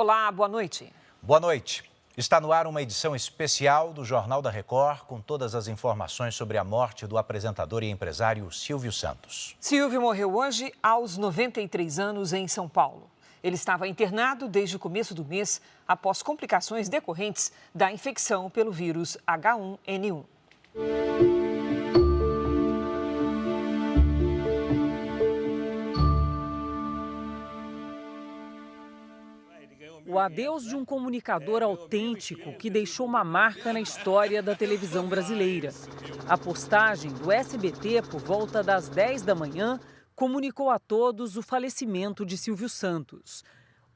Olá, boa noite. Boa noite. Está no ar uma edição especial do Jornal da Record com todas as informações sobre a morte do apresentador e empresário Silvio Santos. Silvio morreu hoje aos 93 anos em São Paulo. Ele estava internado desde o começo do mês após complicações decorrentes da infecção pelo vírus H1N1. O adeus de um comunicador autêntico que deixou uma marca na história da televisão brasileira. A postagem do SBT por volta das 10 da manhã comunicou a todos o falecimento de Silvio Santos.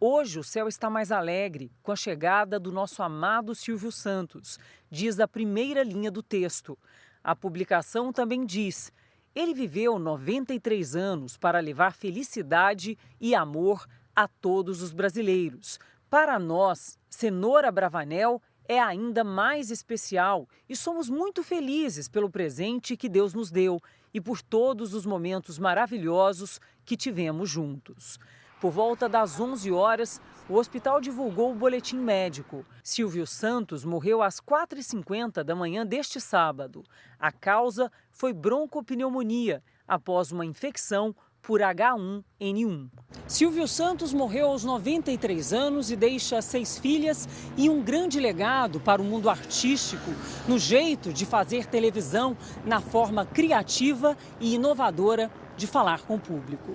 Hoje o céu está mais alegre com a chegada do nosso amado Silvio Santos, diz a primeira linha do texto. A publicação também diz: ele viveu 93 anos para levar felicidade e amor a todos os brasileiros. Para nós, Cenoura Bravanel é ainda mais especial e somos muito felizes pelo presente que Deus nos deu e por todos os momentos maravilhosos que tivemos juntos. Por volta das 11 horas, o hospital divulgou o boletim médico. Silvio Santos morreu às 4h50 da manhã deste sábado. A causa foi broncopneumonia após uma infecção por H1N1. Silvio Santos morreu aos 93 anos e deixa 6 filhas e um grande legado para o mundo artístico, no jeito de fazer televisão, na forma criativa e inovadora de falar com o público.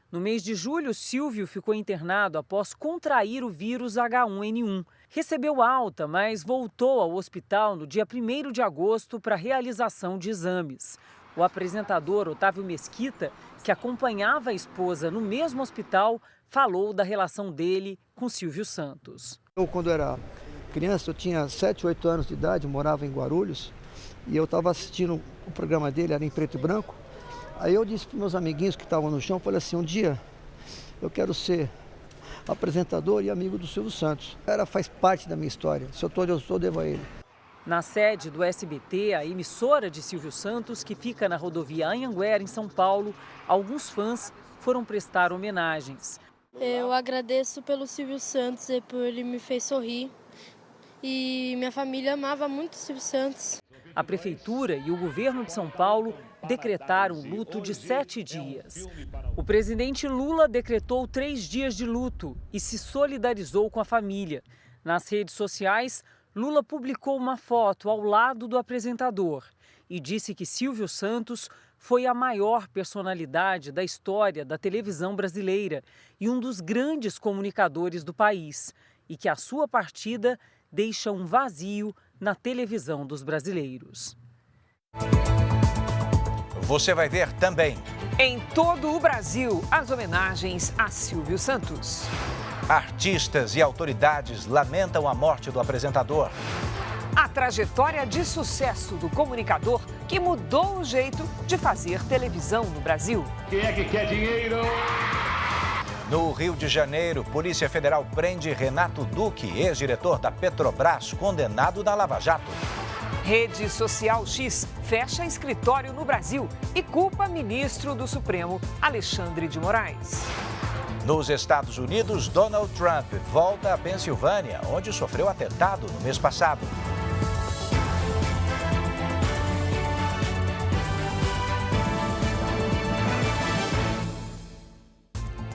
No mês de julho, Silvio ficou internado após contrair o vírus H1N1. Recebeu alta, mas voltou ao hospital no dia 1º de agosto para realização de exames. O apresentador Otávio Mesquita, que acompanhava a esposa no mesmo hospital, falou da relação dele com Silvio Santos. Quando era criança, eu tinha 7, 8 anos de idade, morava em Guarulhos, e eu estava assistindo o programa dele, era em preto e branco. Aí eu disse para meus amiguinhos que estavam no chão, falei assim, um dia eu quero ser apresentador e amigo do Silvio Santos. Faz parte da minha história, se eu estou onde eu sou, devo a ele. Na sede do SBT, a emissora de Silvio Santos, que fica na rodovia Anhanguera, em São Paulo, alguns fãs foram prestar homenagens. Eu agradeço pelo Silvio Santos e por ele me fez sorrir. E minha família amava muito o Silvio Santos. A Prefeitura e o governo de São Paulo decretaram um luto de 7 dias. O presidente Lula decretou 3 dias de luto e se solidarizou com a família. Nas redes sociais, Lula publicou uma foto ao lado do apresentador e disse que Silvio Santos foi a maior personalidade da história da televisão brasileira e um dos grandes comunicadores do país, e que a sua partida deixa um vazio na televisão dos brasileiros. Você vai ver também. Em todo o Brasil, as homenagens a Silvio Santos. Artistas e autoridades lamentam a morte do apresentador. A trajetória de sucesso do comunicador que mudou o jeito de fazer televisão no Brasil. Quem é que quer dinheiro? No Rio de Janeiro, Polícia Federal prende Renato Duque, ex-diretor da Petrobras, condenado na Lava Jato. Rede Social X fecha escritório no Brasil e culpa ministro do Supremo, Alexandre de Moraes. Nos Estados Unidos, Donald Trump volta à Pensilvânia, onde sofreu atentado no mês passado.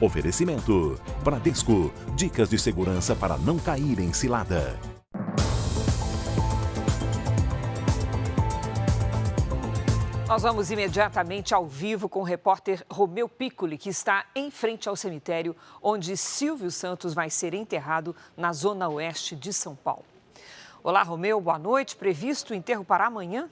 Oferecimento: Bradesco. Dicas de segurança para não cair em cilada. Nós vamos imediatamente ao vivo com o repórter Romeu Piccoli, que está em frente ao cemitério onde Silvio Santos vai ser enterrado na zona oeste de São Paulo. Olá, Romeu, boa noite. Previsto o enterro para amanhã?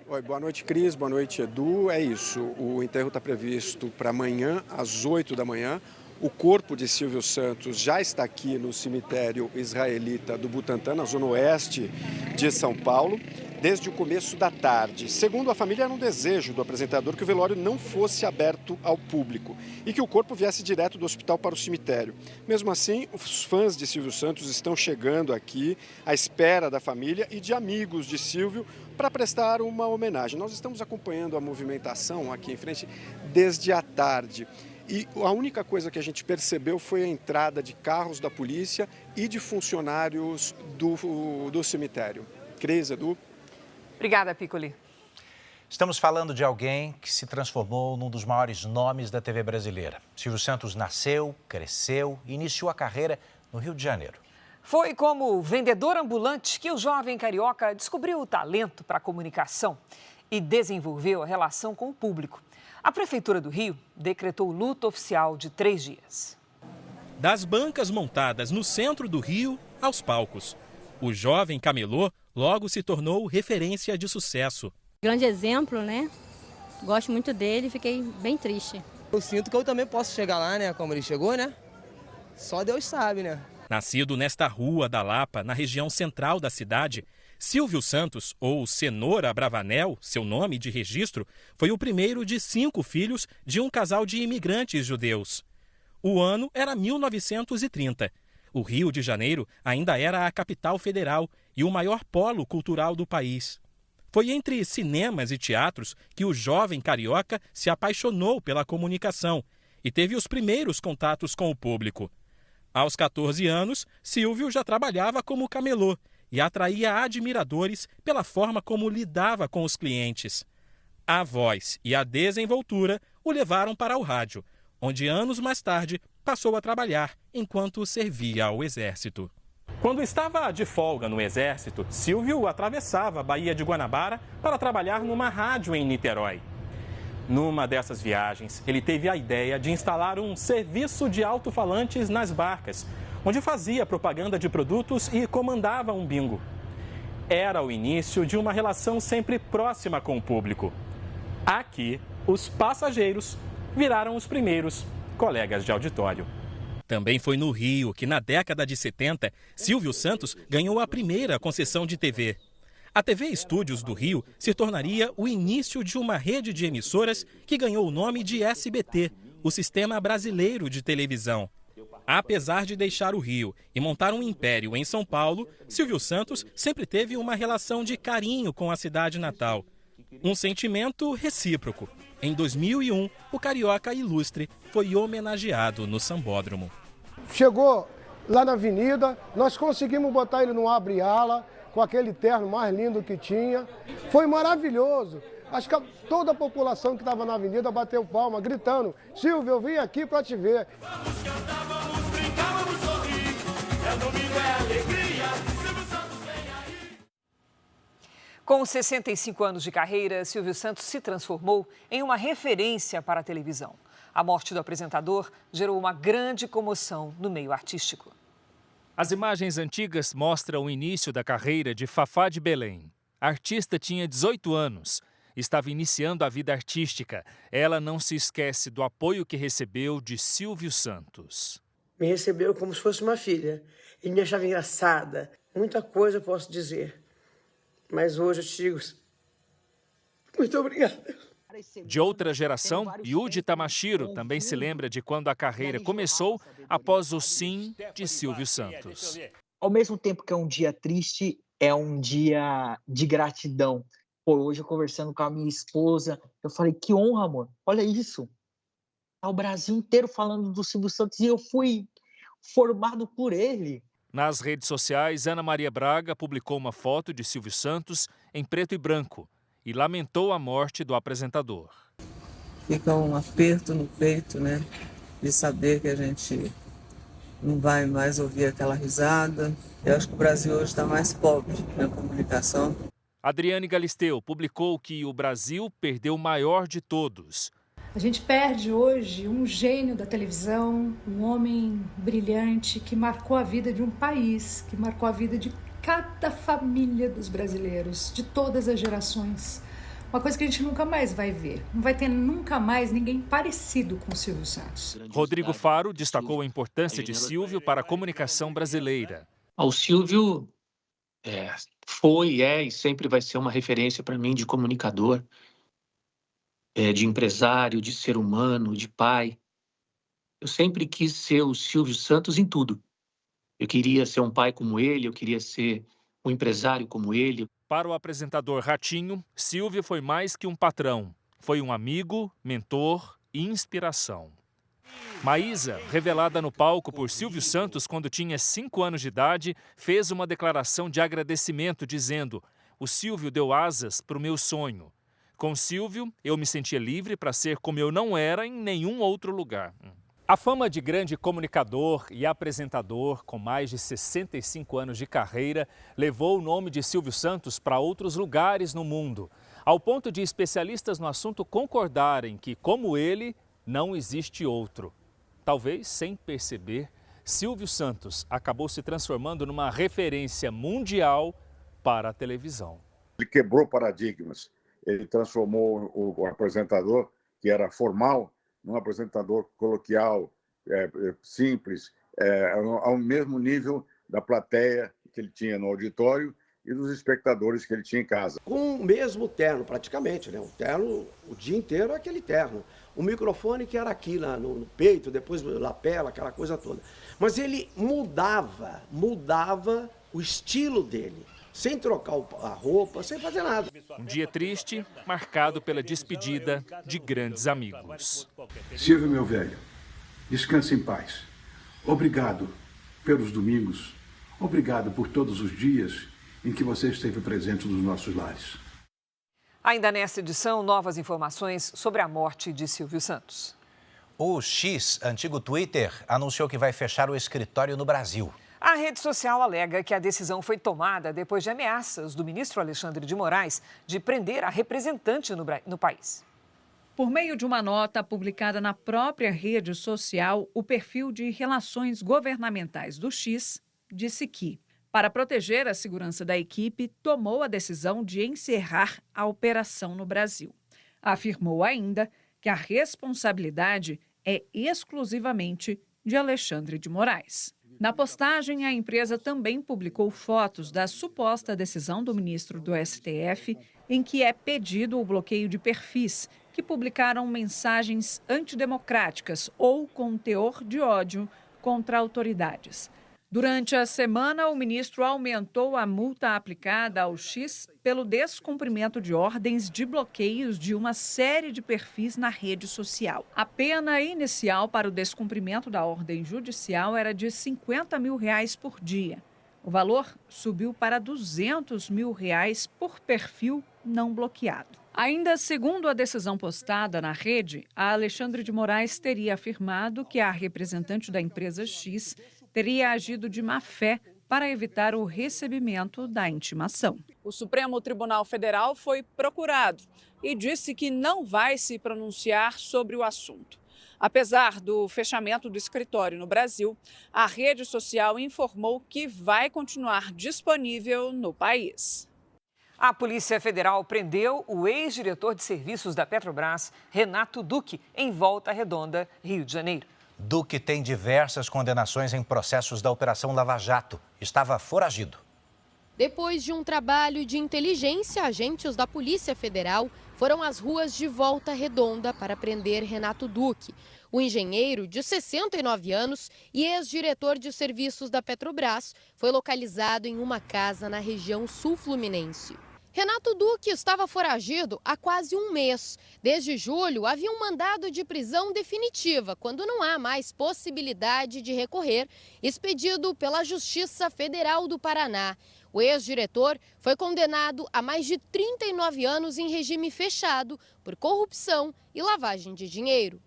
Oi, boa noite, Cris. Boa noite, Edu. É isso, o enterro está previsto para amanhã, às 8 da manhã. O corpo de Silvio Santos já está aqui no cemitério israelita do Butantã, na zona oeste de São Paulo, desde o começo da tarde. Segundo a família, era um desejo do apresentador que o velório não fosse aberto ao público e que o corpo viesse direto do hospital para o cemitério. Mesmo assim, os fãs de Silvio Santos estão chegando aqui à espera da família e de amigos de Silvio para prestar uma homenagem. Nós estamos acompanhando a movimentação aqui em frente desde a tarde. E a única coisa que a gente percebeu foi a entrada de carros da polícia e de funcionários do cemitério. Cris, Edu? Obrigada, Piccoli. Estamos falando de alguém que se transformou num dos maiores nomes da TV brasileira. Silvio Santos nasceu, cresceu e iniciou a carreira no Rio de Janeiro. Foi como vendedor ambulante que o jovem carioca descobriu o talento para a comunicação e desenvolveu a relação com o público. A Prefeitura do Rio decretou luto oficial de 3 dias. Das bancas montadas no centro do Rio aos palcos, o jovem camelô logo se tornou referência de sucesso. Grande exemplo, né? Gosto muito dele e fiquei bem triste. Eu sinto que eu também posso chegar lá, né? Como ele chegou, né? Só Deus sabe, né? Nascido nesta rua da Lapa, na região central da cidade, Silvio Santos, ou Cenoura Bravanel, seu nome de registro, foi o primeiro de 5 filhos de um casal de imigrantes judeus. O ano era 1930. O Rio de Janeiro ainda era a capital federal e o maior polo cultural do país. Foi entre cinemas e teatros que o jovem carioca se apaixonou pela comunicação e teve os primeiros contatos com o público. Aos 14 anos, Silvio já trabalhava como camelô e atraía admiradores pela forma como lidava com os clientes. A voz e a desenvoltura o levaram para o rádio, onde anos mais tarde passou a trabalhar enquanto servia ao Exército. Quando estava de folga no Exército, Silvio atravessava a Baía de Guanabara para trabalhar numa rádio em Niterói. Numa dessas viagens, ele teve a ideia de instalar um serviço de alto-falantes nas barcas, onde fazia propaganda de produtos e comandava um bingo. Era o início de uma relação sempre próxima com o público. Aqui, os passageiros viraram os primeiros colegas de auditório. Também foi no Rio que, na década de 70, Silvio Santos ganhou a primeira concessão de TV. A TV Estúdios do Rio se tornaria o início de uma rede de emissoras que ganhou o nome de SBT, o Sistema Brasileiro de Televisão. Apesar de deixar o Rio e montar um império em São Paulo, Silvio Santos sempre teve uma relação de carinho com a cidade natal. Um sentimento recíproco. Em 2001, o carioca ilustre foi homenageado no Sambódromo. Chegou lá na avenida, nós conseguimos botar ele no abre-ala, com aquele terno mais lindo que tinha. Foi maravilhoso. Acho que toda a população que estava na avenida bateu palma, gritando: Silvio, eu vim aqui para te ver. Vamos cantar, vamos brincar, vamos sorrir. É domingo, é alegria. Silvio Santos vem aí. Com 65 anos de carreira, Silvio Santos se transformou em uma referência para a televisão. A morte do apresentador gerou uma grande comoção no meio artístico. As imagens antigas mostram o início da carreira de Fafá de Belém. A artista tinha 18 anos. Estava iniciando a vida artística. Ela não se esquece do apoio que recebeu de Silvio Santos. Me recebeu como se fosse uma filha. Ele me achava engraçada. Muita coisa eu posso dizer. Mas hoje eu te digo: muito obrigada. De outra geração, Yuji Tamashiro também se lembra de quando a carreira começou após o sim de Silvio Santos. Ao mesmo tempo que é um dia triste, é um dia de gratidão. Pô, hoje eu conversando com a minha esposa, eu falei: que honra, amor, olha isso. Tá o Brasil inteiro falando do Silvio Santos e eu fui formado por ele. Nas redes sociais, Ana Maria Braga publicou uma foto de Silvio Santos em preto e branco e lamentou a morte do apresentador. Fica um aperto no peito, né? De saber que a gente não vai mais ouvir aquela risada. Eu acho que o Brasil hoje está mais pobre na comunicação. Adriane Galisteu publicou que o Brasil perdeu o maior de todos. A gente perde hoje um gênio da televisão, um homem brilhante que marcou a vida de um país, que marcou a vida de cada família dos brasileiros, de todas as gerações. Uma coisa que a gente nunca mais vai ver. Não vai ter nunca mais ninguém parecido com o Silvio Santos. Rodrigo Faro destacou a importância de Silvio para a comunicação brasileira. O Silvio foi, e sempre vai ser uma referência para mim de comunicador, de empresário, de ser humano, de pai. Eu sempre quis ser o Silvio Santos em tudo. Eu queria ser um pai como ele, eu queria ser um empresário como ele. Para o apresentador Ratinho, Silvio foi mais que um patrão. Foi um amigo, mentor e inspiração. Maísa, revelada no palco por Silvio Santos quando tinha 5 anos de idade, fez uma declaração de agradecimento dizendo: "O Silvio deu asas para o meu sonho. Com Silvio, eu me sentia livre para ser como eu não era em nenhum outro lugar." A fama de grande comunicador e apresentador, com mais de 65 anos de carreira, levou o nome de Silvio Santos para outros lugares no mundo, ao ponto de especialistas no assunto concordarem que, como ele, não existe outro. Talvez sem perceber, Silvio Santos acabou se transformando numa referência mundial para a televisão. Ele quebrou paradigmas, ele transformou o apresentador, que era formal, num apresentador coloquial, simples, ao mesmo nível da plateia que ele tinha no auditório e dos espectadores que ele tinha em casa. Com o mesmo terno, praticamente, né? O terno, o dia inteiro, aquele terno. O microfone que era aqui no peito, depois lapela, aquela coisa toda. Mas ele mudava o estilo dele, sem trocar a roupa, sem fazer nada. Um dia triste, marcado pela despedida de grandes amigos. Silvio, meu velho, descanse em paz. Obrigado pelos domingos. Obrigado por todos os dias em que você esteve presente nos nossos lares. Ainda nesta edição, novas informações sobre a morte de Silvio Santos. O X, antigo Twitter, anunciou que vai fechar o escritório no Brasil. A rede social alega que a decisão foi tomada depois de ameaças do ministro Alexandre de Moraes de prender a representante no país. Por meio de uma nota publicada na própria rede social, o perfil de relações governamentais do X disse que, para proteger a segurança da equipe, tomou a decisão de encerrar a operação no Brasil. Afirmou ainda que a responsabilidade é exclusivamente de Alexandre de Moraes. Na postagem, a empresa também publicou fotos da suposta decisão do ministro do STF, em que é pedido o bloqueio de perfis que publicaram mensagens antidemocráticas ou com teor de ódio contra autoridades. Durante a semana, o ministro aumentou a multa aplicada ao X pelo descumprimento de ordens de bloqueios de uma série de perfis na rede social. A pena inicial para o descumprimento da ordem judicial era de R$50 mil por dia. O valor subiu para R$200 mil por perfil não bloqueado. Ainda segundo a decisão postada na rede, a Alexandre de Moraes teria afirmado que a representante da empresa X teria agido de má fé para evitar o recebimento da intimação. O Supremo Tribunal Federal foi procurado e disse que não vai se pronunciar sobre o assunto. Apesar do fechamento do escritório no Brasil, a rede social informou que vai continuar disponível no país. A Polícia Federal prendeu o ex-diretor de serviços da Petrobras, Renato Duque, em Volta Redonda, Rio de Janeiro. Duque tem diversas condenações em processos da Operação Lava Jato. Estava foragido. Depois de um trabalho de inteligência, agentes da Polícia Federal foram às ruas de Volta Redonda para prender Renato Duque. O engenheiro, de 69 anos e ex-diretor de serviços da Petrobras, foi localizado em uma casa na região sul-fluminense. Renato Duque estava foragido há quase um mês. Desde julho, havia um mandado de prisão definitiva, quando não há mais possibilidade de recorrer, expedido pela Justiça Federal do Paraná. O ex-diretor foi condenado a mais de 39 anos em regime fechado por corrupção e lavagem de dinheiro.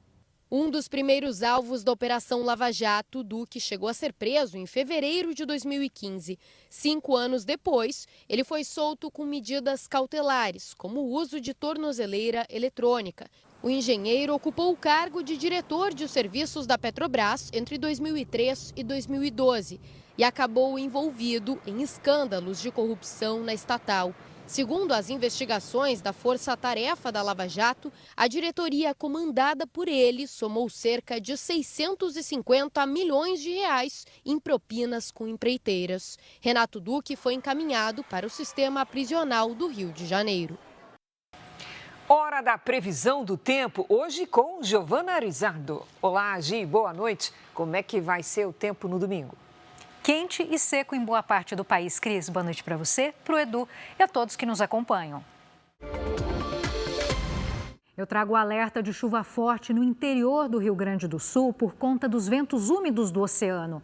Um dos primeiros alvos da Operação Lava Jato, Duque chegou a ser preso em fevereiro de 2015. 5 anos depois, ele foi solto com medidas cautelares, como o uso de tornozeleira eletrônica. O engenheiro ocupou o cargo de diretor de serviços da Petrobras entre 2003 e 2012 e acabou envolvido em escândalos de corrupção na estatal. Segundo as investigações da Força Tarefa da Lava Jato, a diretoria comandada por ele somou cerca de 650 milhões de reais em propinas com empreiteiras. Renato Duque foi encaminhado para o sistema prisional do Rio de Janeiro. Hora da previsão do tempo, hoje com Giovana Arizardo. Olá, Gi, boa noite. Como é que vai ser o tempo no domingo? Quente e seco em boa parte do país. Cris, boa noite para você, para o Edu e a todos que nos acompanham. Eu trago o alerta de chuva forte no interior do Rio Grande do Sul por conta dos ventos úmidos do oceano.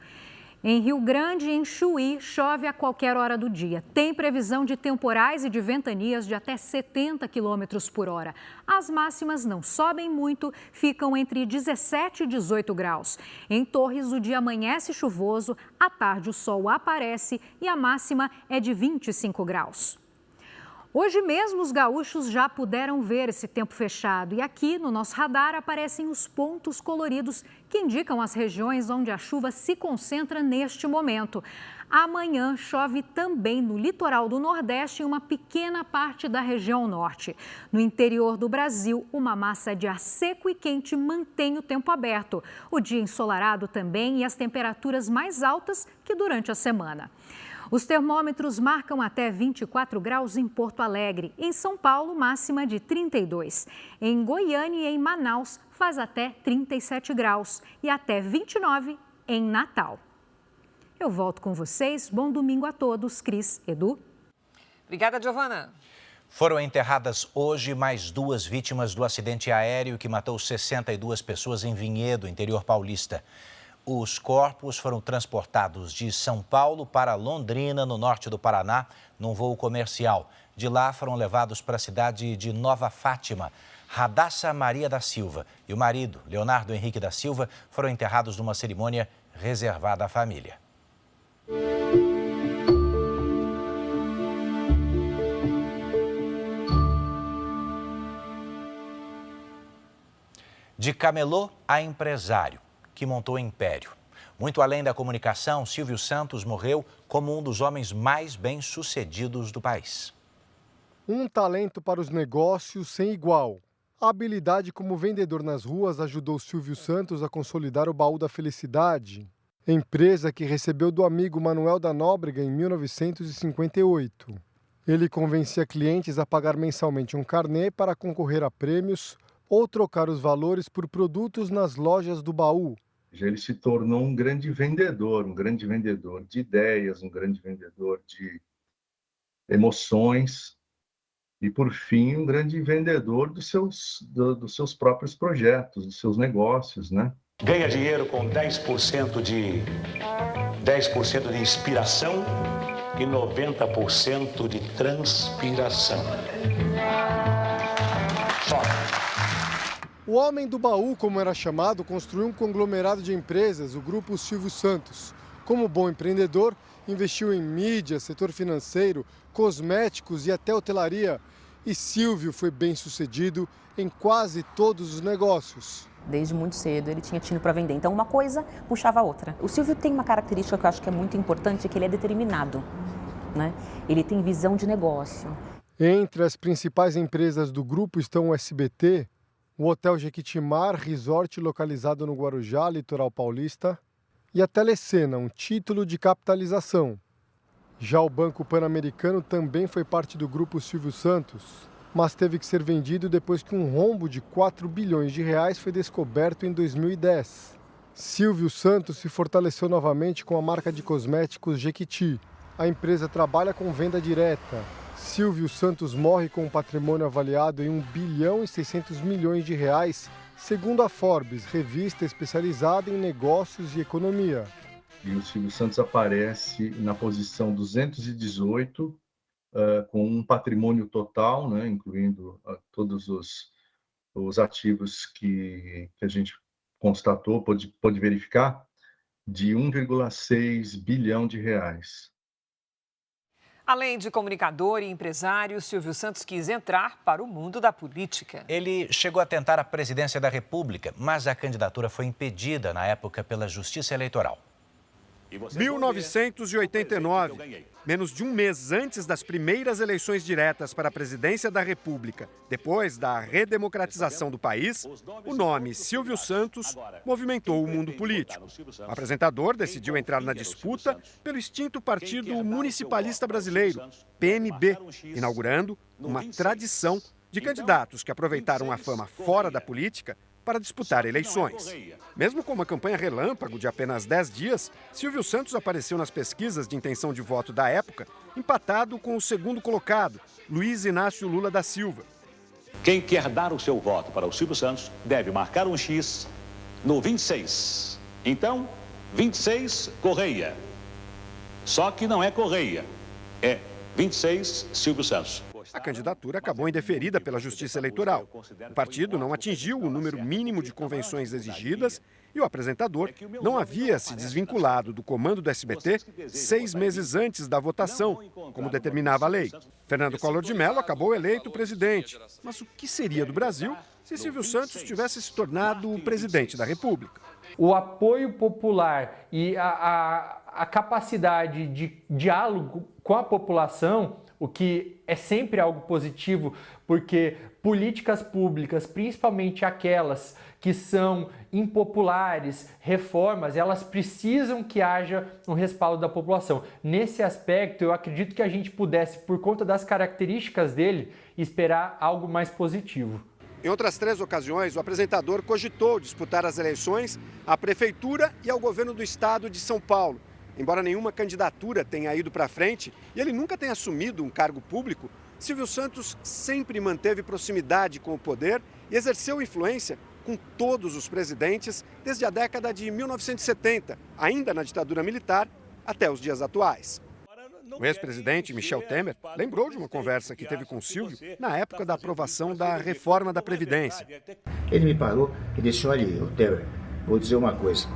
Em Rio Grande e em Chuí, chove a qualquer hora do dia. Tem previsão de temporais e de ventanias de até 70 km por hora. As máximas não sobem muito, ficam entre 17 e 18 graus. Em Torres, o dia amanhece chuvoso, à tarde o sol aparece e a máxima é de 25 graus. Hoje mesmo os gaúchos já puderam ver esse tempo fechado e aqui no nosso radar aparecem os pontos coloridos que indicam as regiões onde a chuva se concentra neste momento. Amanhã chove também no litoral do Nordeste e uma pequena parte da região norte. No interior do Brasil, uma massa de ar seco e quente mantém o tempo aberto. O dia ensolarado também e as temperaturas mais altas que durante a semana. Os termômetros marcam até 24 graus em Porto Alegre. Em São Paulo, máxima de 32. Em Goiânia e em Manaus, faz até 37 graus e até 29 em Natal. Eu volto com vocês. Bom domingo a todos. Cris, Edu. Obrigada, Giovana. Foram enterradas hoje mais 2 vítimas do acidente aéreo que matou 62 pessoas em Vinhedo, interior paulista. Os corpos foram transportados de São Paulo para Londrina, no norte do Paraná, num voo comercial. De lá foram levados para a cidade de Nova Fátima. Radassa Maria da Silva e o marido, Leonardo Henrique da Silva, foram enterrados numa cerimônia reservada à família. De camelô a empresário, que montou império. Muito além da comunicação, Silvio Santos morreu como um dos homens mais bem-sucedidos do país. Um talento para os negócios sem igual. A habilidade como vendedor nas ruas ajudou Silvio Santos a consolidar o Baú da Felicidade, empresa que recebeu do amigo Manuel da Nóbrega em 1958. Ele convencia clientes a pagar mensalmente um carnê para concorrer a prêmios ou trocar os valores por produtos nas lojas do Baú. Ele se tornou um grande vendedor de ideias, um grande vendedor de emoções e, por fim, um grande vendedor dos seus próprios projetos, dos seus negócios, né? Ganha dinheiro com 10% de inspiração e 90% de transpiração. Só. O homem do baú, como era chamado, construiu um conglomerado de empresas, o Grupo Silvio Santos. Como bom empreendedor, investiu em mídia, setor financeiro, cosméticos e até hotelaria. E Silvio foi bem-sucedido em quase todos os negócios. Desde muito cedo ele tinha tino para vender, então uma coisa puxava a outra. O Silvio tem uma característica que eu acho que é muito importante, que ele é determinado, né? Ele tem visão de negócio. Entre as principais empresas do grupo estão o SBT, o Hotel Jequitimar, resort localizado no Guarujá, litoral paulista, e a Telecena, um título de capitalização. Já o Banco Pan-Americano também foi parte do grupo Silvio Santos, mas teve que ser vendido depois que um rombo de 4 bilhões de reais foi descoberto em 2010. Silvio Santos se fortaleceu novamente com a marca de cosméticos Jequiti. A empresa trabalha com venda direta. Silvio Santos morre com um patrimônio avaliado em 1 bilhão e 600 milhões de reais, segundo a Forbes, revista especializada em negócios e economia. E o Silvio Santos aparece na posição 218, com um patrimônio total, né, incluindo todos os ativos que a gente constatou, pôde verificar, de 1,6 bilhão de reais. Além de comunicador e empresário, Silvio Santos quis entrar para o mundo da política. Ele chegou a tentar a presidência da República, mas a candidatura foi impedida na época pela Justiça Eleitoral. 1989, menos de um mês antes das primeiras eleições diretas para a presidência da República, depois da redemocratização do país, o nome Silvio Santos movimentou o mundo político. O apresentador decidiu entrar na disputa pelo extinto Partido Municipalista Brasileiro, PMB, inaugurando uma tradição de candidatos que aproveitaram a fama fora da política para disputar eleições. Mesmo com uma campanha relâmpago de apenas 10 dias, Silvio Santos apareceu nas pesquisas de intenção de voto da época, empatado com o segundo colocado, Luiz Inácio Lula da Silva. Quem quer dar o seu voto para o Silvio Santos deve marcar um X no 26. Então, 26, Correia. Só que não é Correia, é 26, Silvio Santos. A candidatura acabou indeferida pela Justiça Eleitoral. O partido não atingiu o número mínimo de convenções exigidas e o apresentador não havia se desvinculado do comando do SBT 6 meses antes da votação, como determinava a lei. Fernando Collor de Mello acabou eleito presidente. Mas o que seria do Brasil se Silvio Santos tivesse se tornado o presidente da República? O apoio popular e a capacidade de diálogo com a população, o que é sempre algo positivo, porque políticas públicas, principalmente aquelas que são impopulares, reformas, elas precisam que haja um respaldo da população. Nesse aspecto, eu acredito que a gente pudesse, por conta das características dele, esperar algo mais positivo. Em outras 3 ocasiões, o apresentador cogitou disputar as eleições à Prefeitura e ao governo do estado de São Paulo. Embora nenhuma candidatura tenha ido para frente e ele nunca tenha assumido um cargo público, Silvio Santos sempre manteve proximidade com o poder e exerceu influência com todos os presidentes desde a década de 1970, ainda na ditadura militar, até os dias atuais. O ex-presidente Michel Temer lembrou de uma conversa que teve com Silvio na época da aprovação da reforma da Previdência. Ele me parou e disse: olha, Temer, vou dizer uma coisa.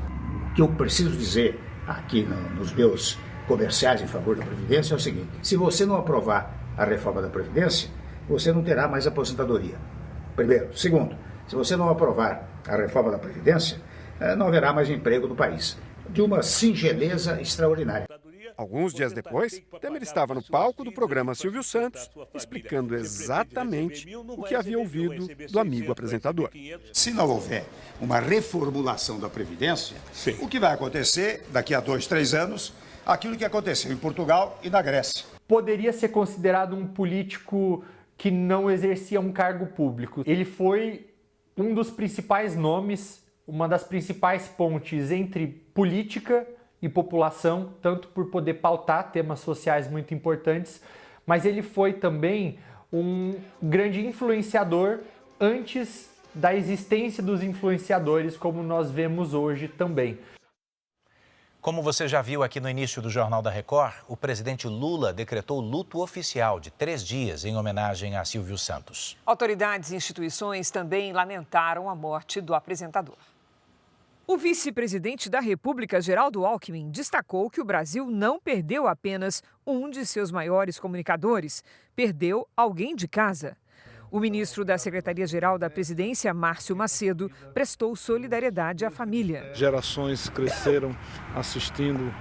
O que eu preciso dizer aqui nos meus comerciais em favor da Previdência é o seguinte: se você não aprovar a reforma da Previdência, você não terá mais aposentadoria. Primeiro. Segundo, se você não aprovar a reforma da Previdência, não haverá mais emprego no país. De uma singeleza extraordinária. Alguns dias depois, Temer estava no palco do programa Silvio Santos, explicando exatamente o que havia ouvido do amigo apresentador. Se não houver uma reformulação da Previdência, o que vai acontecer daqui a 2, 3 anos, aquilo que aconteceu em Portugal e na Grécia. Poderia ser considerado um político que não exercia um cargo público. Ele foi um dos principais nomes, uma das principais pontes entre política e população, tanto por poder pautar temas sociais muito importantes, mas ele foi também um grande influenciador antes da existência dos influenciadores, como nós vemos hoje também. Como você já viu aqui no início do Jornal da Record, o presidente Lula decretou luto oficial de 3 dias em homenagem a Silvio Santos. Autoridades e instituições também lamentaram a morte do apresentador. O vice-presidente da República, Geraldo Alckmin, destacou que o Brasil não perdeu apenas um de seus maiores comunicadores, perdeu alguém de casa. O ministro da Secretaria-Geral da Presidência, Márcio Macedo, prestou solidariedade à família. Gerações cresceram assistindo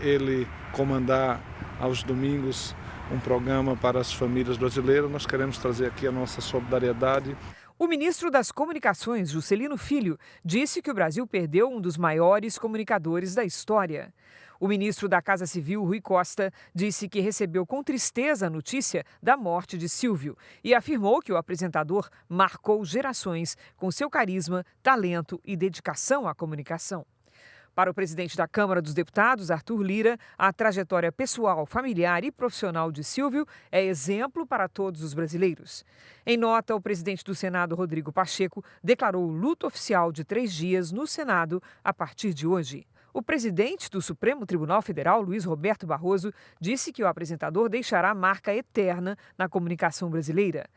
ele comandar aos domingos um programa para as famílias brasileiras. Nós queremos trazer aqui a nossa solidariedade. O ministro das Comunicações, Juscelino Filho, disse que o Brasil perdeu um dos maiores comunicadores da história. O ministro da Casa Civil, Rui Costa, disse que recebeu com tristeza a notícia da morte de Silvio e afirmou que o apresentador marcou gerações com seu carisma, talento e dedicação à comunicação. Para o presidente da Câmara dos Deputados, Arthur Lira, a trajetória pessoal, familiar e profissional de Silvio é exemplo para todos os brasileiros. Em nota, o presidente do Senado, Rodrigo Pacheco, declarou o luto oficial de 3 dias no Senado a partir de hoje. O presidente do Supremo Tribunal Federal, Luiz Roberto Barroso, disse que o apresentador deixará marca eterna na comunicação brasileira.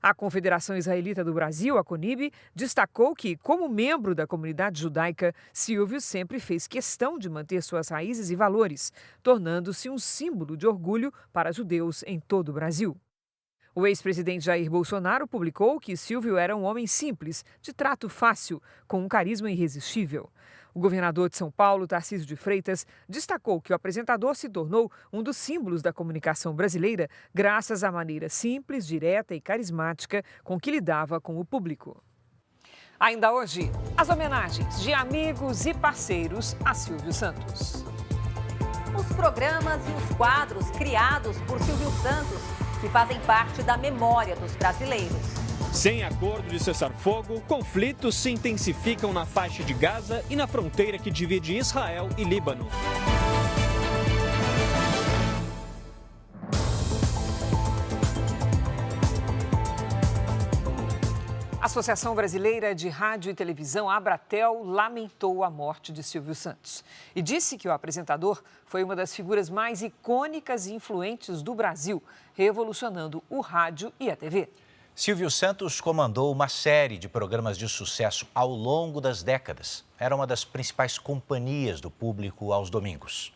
A Confederação Israelita do Brasil, a CONIB, destacou que, como membro da comunidade judaica, Silvio sempre fez questão de manter suas raízes e valores, tornando-se um símbolo de orgulho para judeus em todo o Brasil. O ex-presidente Jair Bolsonaro publicou que Silvio era um homem simples, de trato fácil, com um carisma irresistível. O governador de São Paulo, Tarcísio de Freitas, destacou que o apresentador se tornou um dos símbolos da comunicação brasileira graças à maneira simples, direta e carismática com que lidava com o público. Ainda hoje, as homenagens de amigos e parceiros a Silvio Santos. Os programas e os quadros criados por Silvio Santos, que fazem parte da memória dos brasileiros. Sem acordo de cessar-fogo, conflitos se intensificam na faixa de Gaza e na fronteira que divide Israel e Líbano. Associação Brasileira de Rádio e Televisão, Abratel, lamentou a morte de Silvio Santos e disse que o apresentador foi uma das figuras mais icônicas e influentes do Brasil, revolucionando o rádio e a TV. Silvio Santos comandou uma série de programas de sucesso ao longo das décadas. Era uma das principais companhias do público aos domingos.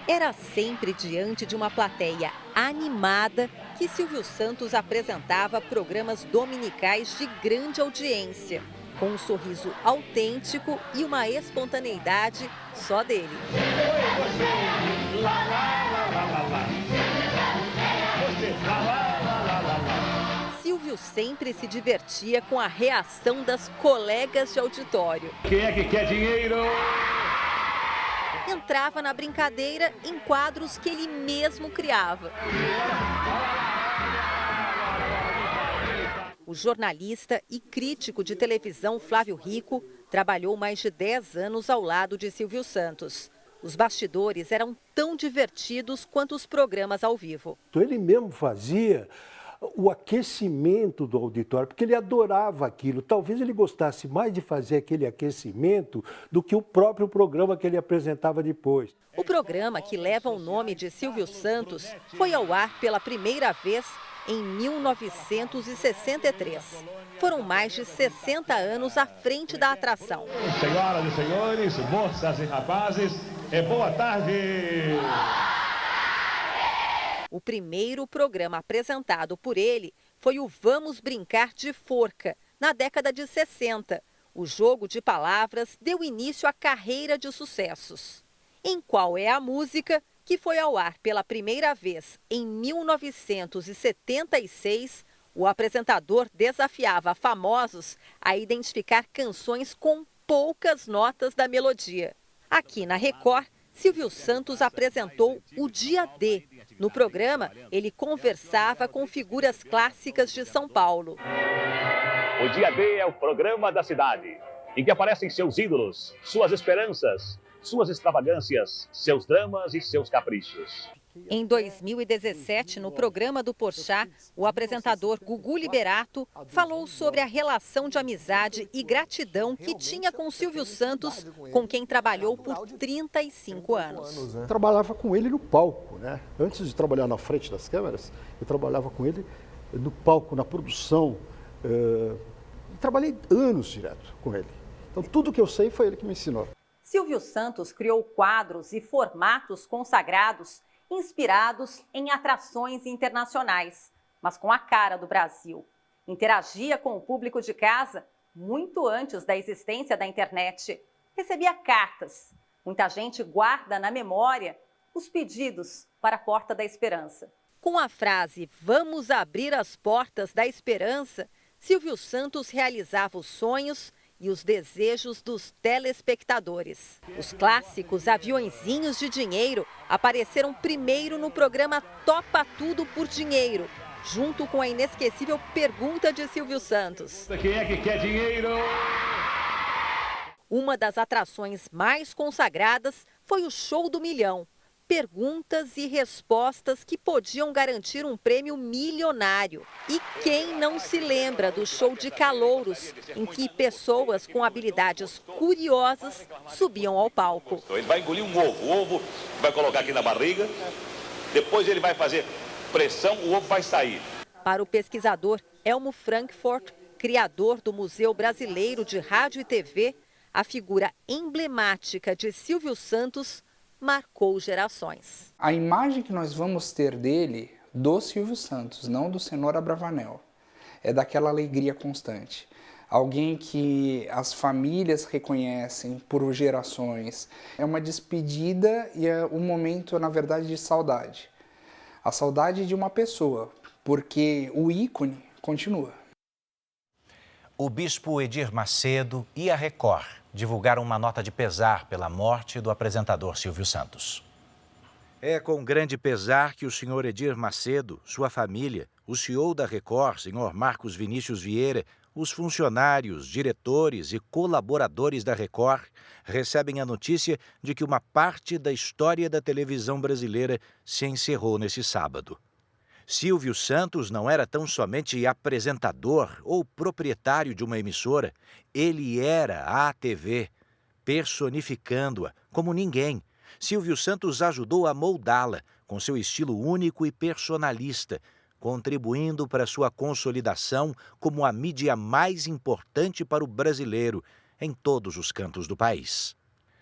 Era sempre diante de uma plateia animada que Silvio Santos apresentava programas dominicais de grande audiência, com um sorriso autêntico e uma espontaneidade só dele. Silvio sempre se divertia com a reação das colegas de auditório. Quem é que quer dinheiro? Entrava na brincadeira em quadros que ele mesmo criava. O jornalista e crítico de televisão Flávio Rico trabalhou mais de 10 anos ao lado de Silvio Santos. Os bastidores eram tão divertidos quanto os programas ao vivo. Ele mesmo fazia o aquecimento do auditório, porque ele adorava aquilo. Talvez ele gostasse mais de fazer aquele aquecimento do que o próprio programa que ele apresentava depois. O programa, que leva o nome de Silvio Santos, foi ao ar pela primeira vez em 1963. Foram mais de 60 anos à frente da atração. Senhoras e senhores, moças e rapazes, boa tarde! O primeiro programa apresentado por ele foi o Vamos Brincar de Forca, na década de 60. O jogo de palavras deu início à carreira de sucessos. Em Qual é a Música, que foi ao ar pela primeira vez em 1976, o apresentador desafiava famosos a identificar canções com poucas notas da melodia. Aqui na Record, Silvio Santos apresentou o Dia D. No programa, ele conversava com figuras clássicas de São Paulo. O Dia D é o programa da cidade, em que aparecem seus ídolos, suas esperanças, suas extravagâncias, seus dramas e seus caprichos. Em 2017, no programa do Porchat, o apresentador Gugu Liberato falou sobre a relação de amizade e gratidão que tinha com Silvio Santos, com quem trabalhou por 35 anos. Eu trabalhava com ele no palco, né? Antes de trabalhar na frente das câmeras, eu trabalhava com ele no palco, na produção. Trabalhei anos direto com ele. Então, tudo que eu sei foi ele que me ensinou. Silvio Santos criou quadros e formatos consagrados inspirados em atrações internacionais, mas com a cara do Brasil. Interagia com o público de casa muito antes da existência da internet. Recebia cartas. Muita gente guarda na memória os pedidos para a Porta da Esperança. Com a frase "Vamos abrir as portas da esperança", Silvio Santos realizava os sonhos e os desejos dos telespectadores. Os clássicos aviõezinhos de dinheiro apareceram primeiro no programa Topa Tudo por Dinheiro, junto com a inesquecível pergunta de Silvio Santos. Quem é que quer dinheiro? Uma das atrações mais consagradas foi o Show do Milhão. Perguntas e respostas que podiam garantir um prêmio milionário. E quem não se lembra do show de calouros, em que pessoas com habilidades curiosas subiam ao palco? Ele vai engolir um ovo, o ovo vai colocar aqui na barriga, depois ele vai fazer pressão, o ovo vai sair. Para o pesquisador Elmo Frankfurt, criador do Museu Brasileiro de Rádio e TV, a figura emblemática de Silvio Santos marcou gerações. A imagem que nós vamos ter dele, do Silvio Santos, não do Cenoura Bravanel, é daquela alegria constante. Alguém que as famílias reconhecem por gerações. É uma despedida e é um momento, na verdade, de saudade. A saudade de uma pessoa, porque o ícone continua. O bispo Edir Macedo e a Record divulgaram uma nota de pesar pela morte do apresentador Silvio Santos. É com grande pesar que o senhor Edir Macedo, sua família, o CEO da Record, senhor Marcos Vinícius Vieira, os funcionários, diretores e colaboradores da Record recebem a notícia de que uma parte da história da televisão brasileira se encerrou nesse sábado. Silvio Santos não era tão somente apresentador ou proprietário de uma emissora, ele era a TV, personificando-a como ninguém. Silvio Santos ajudou a moldá-la com seu estilo único e personalista, contribuindo para sua consolidação como a mídia mais importante para o brasileiro em todos os cantos do país.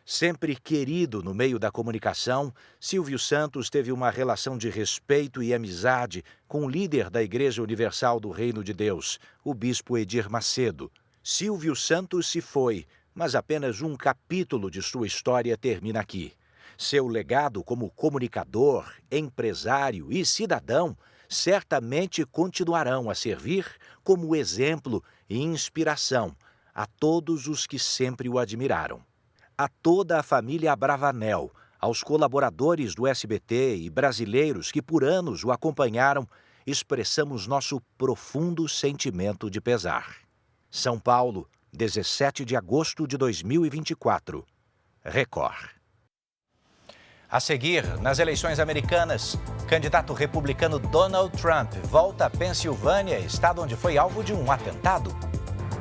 Sempre querido no meio da comunicação, Silvio Santos teve uma relação de respeito e amizade com o líder da Igreja Universal do Reino de Deus, o bispo Edir Macedo. Silvio Santos se foi, mas apenas um capítulo de sua história termina aqui. Seu legado como comunicador, empresário e cidadão certamente continuarão a servir como exemplo e inspiração a todos os que sempre o admiraram. A toda a família Abravanel, aos colaboradores do SBT e brasileiros que por anos o acompanharam, expressamos nosso profundo sentimento de pesar. São Paulo, 17 de agosto de 2024. Record. A seguir, nas eleições americanas, candidato republicano Donald Trump volta à Pensilvânia, estado onde foi alvo de um atentado.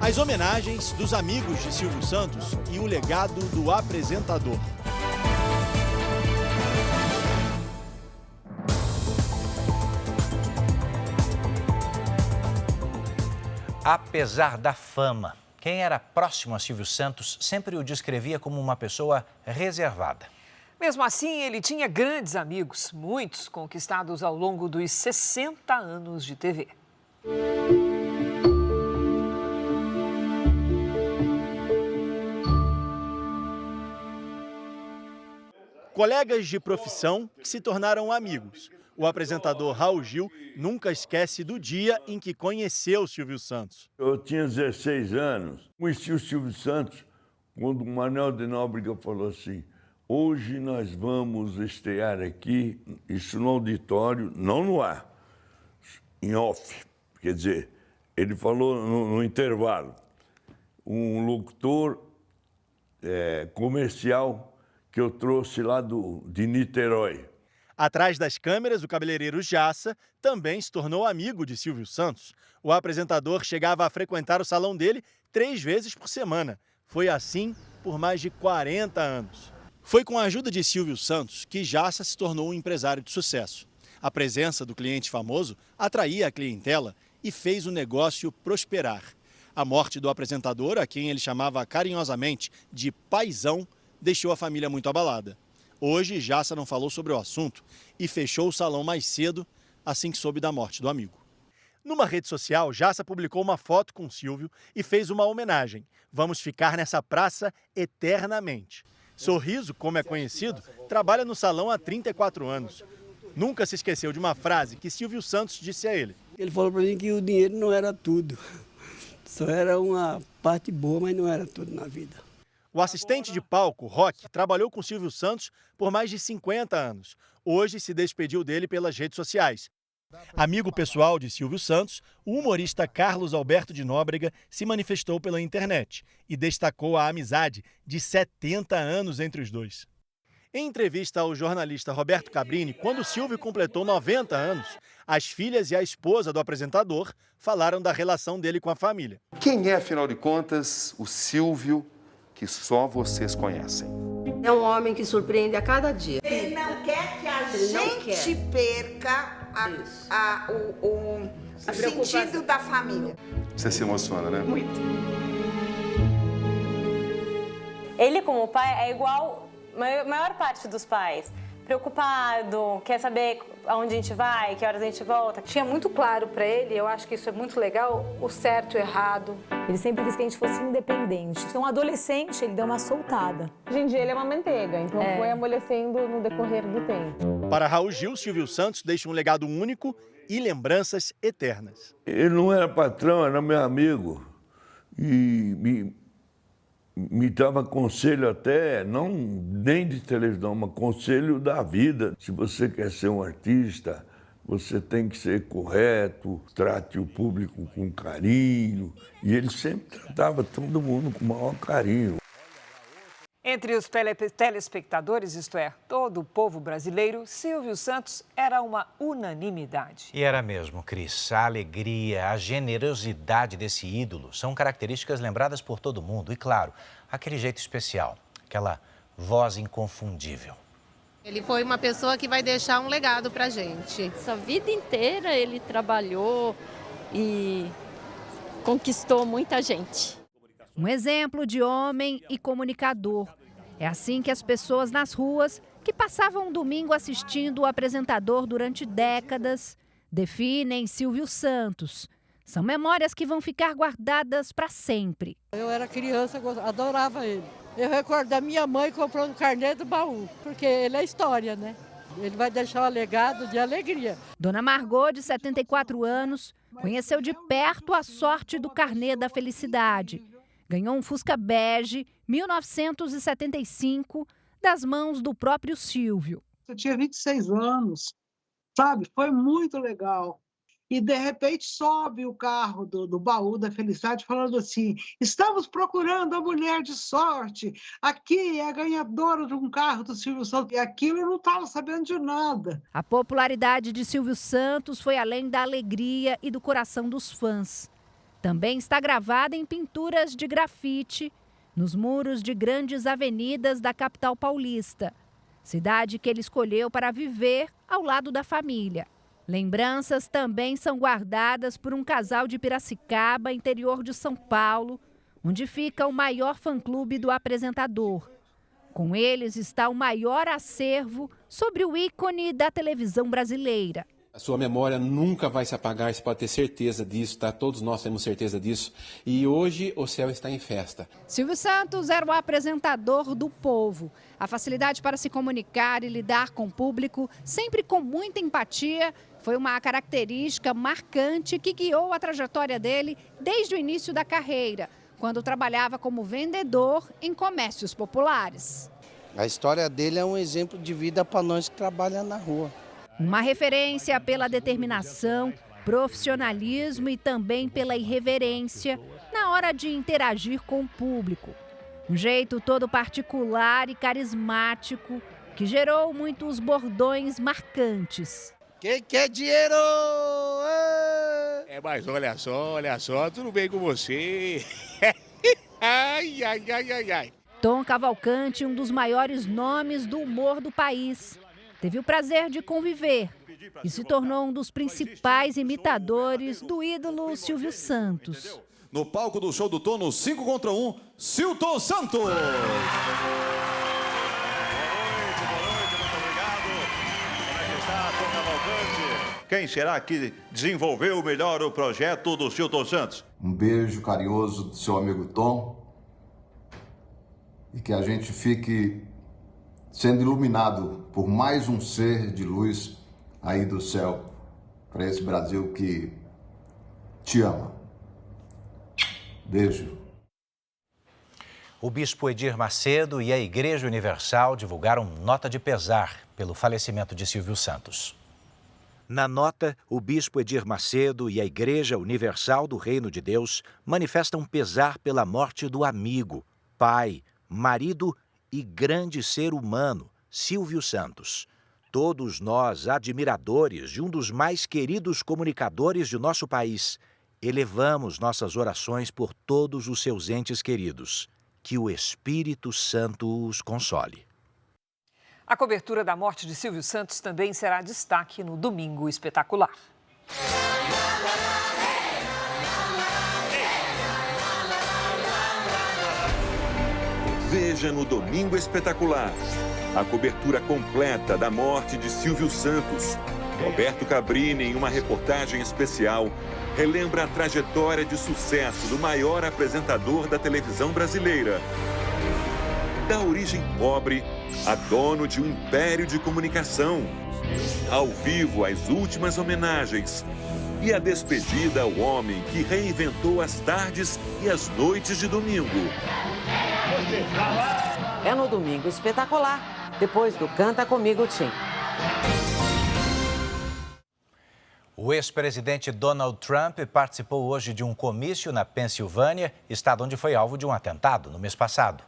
As homenagens dos amigos de Silvio Santos e o legado do apresentador. Apesar da fama, quem era próximo a Silvio Santos sempre o descrevia como uma pessoa reservada. Mesmo assim, ele tinha grandes amigos, muitos conquistados ao longo dos 60 anos de TV. Colegas de profissão que se tornaram amigos. O apresentador Raul Gil nunca esquece do dia em que conheceu Silvio Santos. Eu tinha 16 anos, conheci o Silvio Santos quando o Manuel de Nóbrega falou assim: hoje nós vamos estrear aqui, isso no auditório, não no ar, em off. Quer dizer, ele falou no intervalo, um locutor comercial que eu trouxe lá de Niterói. Atrás das câmeras, o cabeleireiro Jassa também se tornou amigo de Silvio Santos. O apresentador chegava a frequentar o salão dele 3 vezes por semana. Foi assim por mais de 40 anos. Foi com a ajuda de Silvio Santos que Jassa se tornou um empresário de sucesso. A presença do cliente famoso atraía a clientela e fez o negócio prosperar. A morte do apresentador, a quem ele chamava carinhosamente de paizão, deixou a família muito abalada. Hoje, Jassa não falou sobre o assunto e fechou o salão mais cedo, assim que soube da morte do amigo. Numa rede social, Jassa publicou uma foto com Silvio e fez uma homenagem. Vamos ficar nessa praça eternamente. Sorriso, como é conhecido, trabalha no salão há 34 anos. Nunca se esqueceu de uma frase que Silvio Santos disse a ele. Ele falou para mim que o dinheiro não era tudo. Só era uma parte boa, mas não era tudo na vida. O assistente de palco, Rock, trabalhou com Silvio Santos por mais de 50 anos. Hoje se despediu dele pelas redes sociais. Amigo pessoal de Silvio Santos, o humorista Carlos Alberto de Nóbrega se manifestou pela internet e destacou a amizade de 70 anos entre os dois. Em entrevista ao jornalista Roberto Cabrini, quando Silvio completou 90 anos, as filhas e a esposa do apresentador falaram da relação dele com a família. Quem é, afinal de contas, o Silvio que só vocês conhecem? É um homem que surpreende a cada dia. Ele não quer que a gente perca o sentido da família. Você se emociona, né? Muito. Ele, como pai, é igual a maior parte dos pais. Preocupado, quer saber aonde a gente vai, que horas a gente volta. Tinha muito claro para ele, eu acho que isso é muito legal, o certo e o errado. Ele sempre quis que a gente fosse independente. Então, adolescente, ele deu uma soltada. Hoje em dia ele é uma manteiga, então foi amolecendo no decorrer do tempo. Para Raul Gil, Silvio Santos deixa um legado único e lembranças eternas. Ele não era patrão, era meu amigo. E me dava conselho até, não nem de televisão, mas conselho da vida. Se você quer ser um artista, você tem que ser correto, trate o público com carinho. E ele sempre tratava todo mundo com o maior carinho. Entre os telespectadores, isto é, todo o povo brasileiro, Silvio Santos era uma unanimidade. E era mesmo, Cris. A alegria, a generosidade desse ídolo são características lembradas por todo mundo. E, claro, aquele jeito especial, aquela voz inconfundível. Ele foi uma pessoa que vai deixar um legado pra gente. Essa vida inteira ele trabalhou e conquistou muita gente. Um exemplo de homem e comunicador. É assim que as pessoas nas ruas, que passavam um domingo assistindo o apresentador durante décadas, definem Silvio Santos. São memórias que vão ficar guardadas para sempre. Eu era criança, adorava ele. Eu recordo da minha mãe comprando o carnê do baú, porque ele é história, né? Ele vai deixar um legado de alegria. Dona Margot, de 74 anos, conheceu de perto a sorte do carnê da felicidade. Ganhou um Fusca bege, 1975, das mãos do próprio Silvio. Eu tinha 26 anos, sabe? Foi muito legal. E, de repente, sobe o carro do baú da felicidade falando assim: estamos procurando a mulher de sorte. Aqui é a ganhadora de um carro do Silvio Santos. E aquilo eu não estava sabendo de nada. A popularidade de Silvio Santos foi além da alegria e do coração dos fãs. Também está gravada em pinturas de grafite nos muros de grandes avenidas da capital paulista, cidade que ele escolheu para viver ao lado da família. Lembranças também são guardadas por um casal de Piracicaba, interior de São Paulo, onde fica o maior fã-clube do apresentador. Com eles está o maior acervo sobre o ícone da televisão brasileira. A sua memória nunca vai se apagar, você pode ter certeza disso, tá? Todos nós temos certeza disso. E hoje o céu está em festa. Silvio Santos era o apresentador do povo. A facilidade para se comunicar e lidar com o público, sempre com muita empatia, foi uma característica marcante que guiou a trajetória dele desde o início da carreira, quando trabalhava como vendedor em comércios populares. A história dele é um exemplo de vida para nós que trabalhamos na rua. Uma referência pela determinação, profissionalismo e também pela irreverência na hora de interagir com o público. Um jeito todo particular e carismático que gerou muitos bordões marcantes. Quem quer dinheiro? Mas olha só, tudo bem com você? Ai, ai, ai, ai, ai. Tom Cavalcante, um dos maiores nomes do humor do país. Teve o prazer de conviver e se tornou um dos principais imitadores do ídolo Silvio Santos. No palco do show do Tom, no 5 contra 1, Silton Santos! Boa noite, muito obrigado. Como é que está, Tom Cavalcante? Quem será que desenvolveu melhor o projeto do Silton Santos? Um beijo carinhoso do seu amigo Tom e que a gente fique sendo iluminado por mais um ser de luz aí do céu, para esse Brasil que te ama. Beijo. O bispo Edir Macedo e a Igreja Universal divulgaram nota de pesar pelo falecimento de Silvio Santos. Na nota, o bispo Edir Macedo e a Igreja Universal do Reino de Deus manifestam pesar pela morte do amigo, pai, marido e grande ser humano, Silvio Santos. Todos nós, admiradores de um dos mais queridos comunicadores de nosso país, elevamos nossas orações por todos os seus entes queridos. Que o Espírito Santo os console. A cobertura da morte de Silvio Santos também será destaque no Domingo Espetacular. Veja no Domingo Espetacular a cobertura completa da morte de Silvio Santos. Roberto Cabrini, em uma reportagem especial, relembra a trajetória de sucesso do maior apresentador da televisão brasileira. Da origem pobre a dono de um império de comunicação. Ao vivo, as últimas homenagens. E a despedida ao homem que reinventou as tardes e as noites de domingo. É no Domingo Espetacular, depois do Canta Comigo, Tim. O ex-presidente Donald Trump participou hoje de um comício na Pensilvânia, estado onde foi alvo de um atentado no mês passado.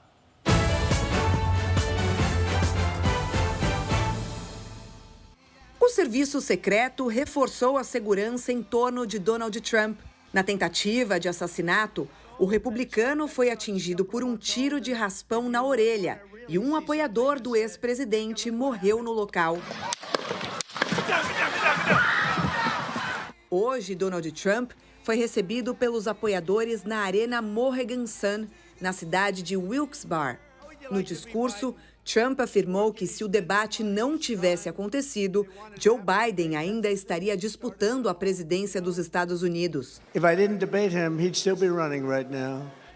O serviço secreto reforçou a segurança em torno de Donald Trump. Na tentativa de assassinato, o republicano foi atingido por um tiro de raspão na orelha e um apoiador do ex-presidente morreu no local. Hoje, Donald Trump foi recebido pelos apoiadores na Arena Mohegan Sun, na cidade de Wilkes-Barre. No discurso, Trump afirmou que se o debate não tivesse acontecido, Joe Biden ainda estaria disputando a presidência dos Estados Unidos.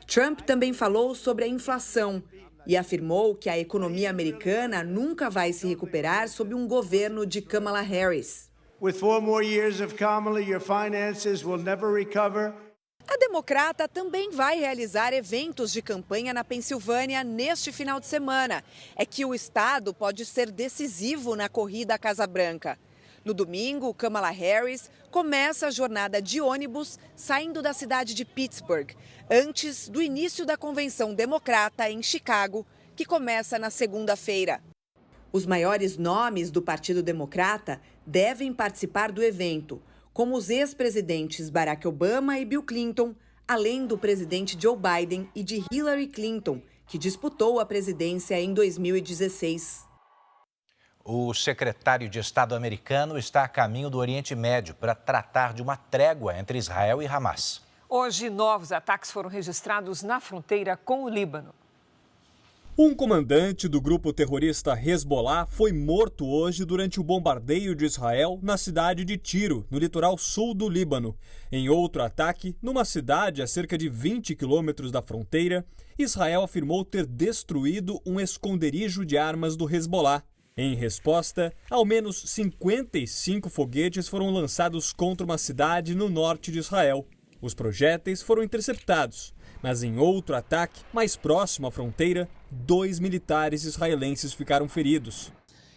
Trump também falou sobre a inflação e afirmou que a economia americana nunca vai se recuperar sob um governo de Kamala Harris. With 4 more years of Kamala, your finances will never recover. A democrata também vai realizar eventos de campanha na Pensilvânia neste final de semana. É que o estado pode ser decisivo na corrida à Casa Branca. No domingo, Kamala Harris começa a jornada de ônibus saindo da cidade de Pittsburgh, antes do início da convenção democrata em Chicago, que começa na segunda-feira. Os maiores nomes do Partido Democrata devem participar do evento, como os ex-presidentes Barack Obama e Bill Clinton, além do presidente Joe Biden e de Hillary Clinton, que disputou a presidência em 2016. O secretário de Estado americano está a caminho do Oriente Médio para tratar de uma trégua entre Israel e Hamas. Hoje, novos ataques foram registrados na fronteira com o Líbano. Um comandante do grupo terrorista Hezbollah foi morto hoje durante o bombardeio de Israel na cidade de Tiro, no litoral sul do Líbano. Em outro ataque, numa cidade a cerca de 20 quilômetros da fronteira, Israel afirmou ter destruído um esconderijo de armas do Hezbollah. Em resposta, ao menos 55 foguetes foram lançados contra uma cidade no norte de Israel. Os projéteis foram interceptados. Mas em outro ataque, mais próximo à fronteira, 2 militares israelenses ficaram feridos.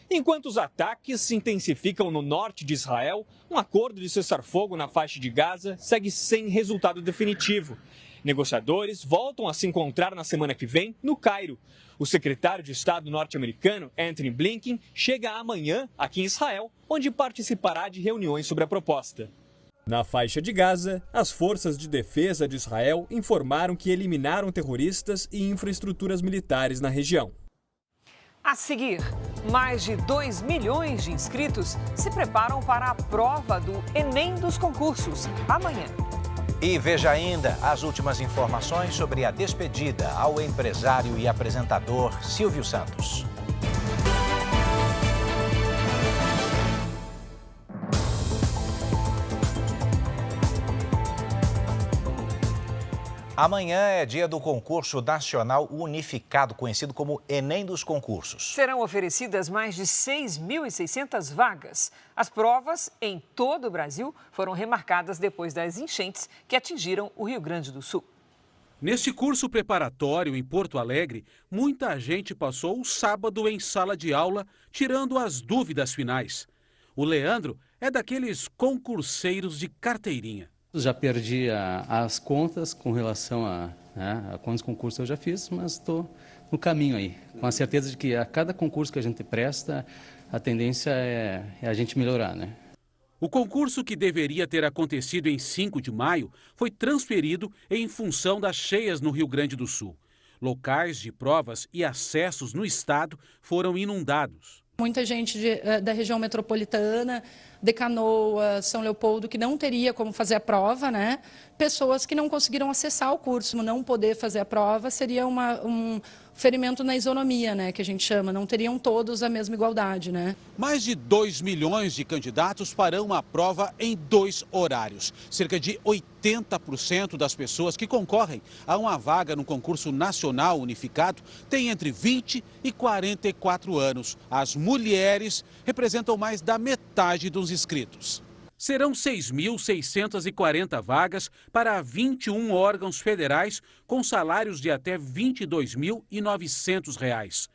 Enquanto os ataques se intensificam no norte de Israel, um acordo de cessar-fogo na faixa de Gaza segue sem resultado definitivo. Negociadores voltam a se encontrar na semana que vem no Cairo. O secretário de Estado norte-americano, Antony Blinken, chega amanhã aqui em Israel, onde participará de reuniões sobre a proposta. Na faixa de Gaza, as forças de defesa de Israel informaram que eliminaram terroristas e infraestruturas militares na região. A seguir, mais de 2 milhões de inscritos se preparam para a prova do Enem dos concursos amanhã. E veja ainda as últimas informações sobre a despedida ao empresário e apresentador Silvio Santos. Amanhã é dia do concurso nacional unificado, conhecido como Enem dos concursos. Serão oferecidas mais de 6.600 vagas. As provas em todo o Brasil foram remarcadas depois das enchentes que atingiram o Rio Grande do Sul. Neste curso preparatório em Porto Alegre, muita gente passou o sábado em sala de aula, tirando as dúvidas finais. O Leandro é daqueles concurseiros de carteirinha. Já perdi as contas com relação a quantos concursos eu já fiz, mas estou no caminho aí, com a certeza de que a cada concurso que a gente presta, a tendência é a gente melhorar, né? O concurso, que deveria ter acontecido em 5 de maio, foi transferido em função das cheias no Rio Grande do Sul. Locais de provas e acessos no estado foram inundados. Muita gente da região metropolitana, de Canoas, São Leopoldo, que não teria como fazer a prova, né? Pessoas que não conseguiram acessar o curso, não poder fazer a prova seria um ferimento na isonomia, né? Que a gente chama, não teriam todos a mesma igualdade, né? Mais de 2 milhões de candidatos farão a prova em 2 horários. Cerca de 80% das pessoas que concorrem a uma vaga no concurso nacional unificado têm entre 20 e 44 anos. As mulheres representam mais da metade dos inscritos. Serão 6.640 vagas para 21 órgãos federais com salários de até R$ 22.900.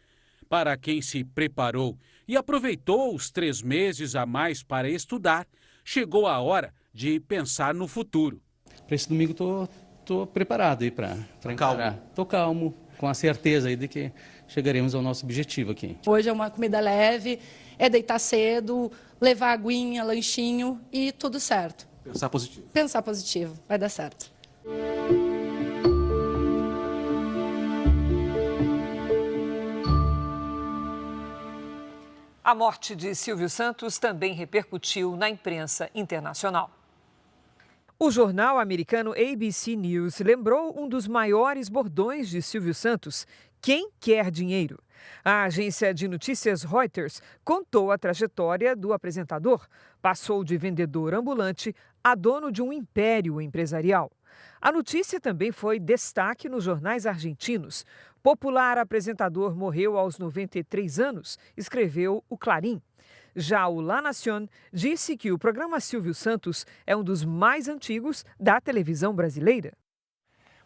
Para quem se preparou e aproveitou os 3 meses a mais para estudar, chegou a hora de pensar no futuro. Para esse domingo estou preparado aí para encarar. Estou calmo, com a certeza aí de que chegaremos ao nosso objetivo aqui. Hoje é uma comida leve, é deitar cedo, levar aguinha, lanchinho e tudo certo. Pensar positivo. Pensar positivo, vai dar certo. A morte de Silvio Santos também repercutiu na imprensa internacional. O jornal americano ABC News lembrou um dos maiores bordões de Silvio Santos: quem quer dinheiro? A agência de notícias Reuters contou a trajetória do apresentador. Passou de vendedor ambulante a dono de um império empresarial. A notícia também foi destaque nos jornais argentinos. Popular apresentador morreu aos 93 anos, escreveu o Clarín. Já o La Nación disse que o programa Silvio Santos é um dos mais antigos da televisão brasileira.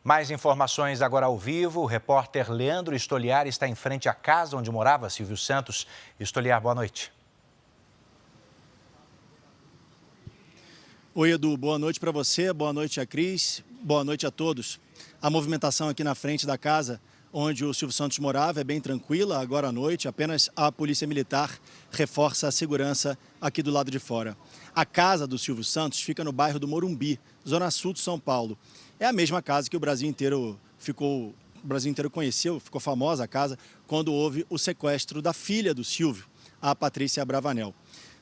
Mais informações agora ao vivo. O repórter Leandro Stoliar está em frente à casa onde morava Silvio Santos. Stoliar, boa noite. Oi, Edu. Boa noite para você, boa noite a Cris, boa noite a todos. A movimentação aqui na frente da casa onde o Silvio Santos morava é bem tranquila agora à noite, apenas a Polícia Militar reforça a segurança aqui do lado de fora. A casa do Silvio Santos fica no bairro do Morumbi, zona sul de São Paulo. É a mesma casa que o Brasil inteiro conheceu, ficou famosa a casa, quando houve o sequestro da filha do Silvio, a Patrícia Abravanel.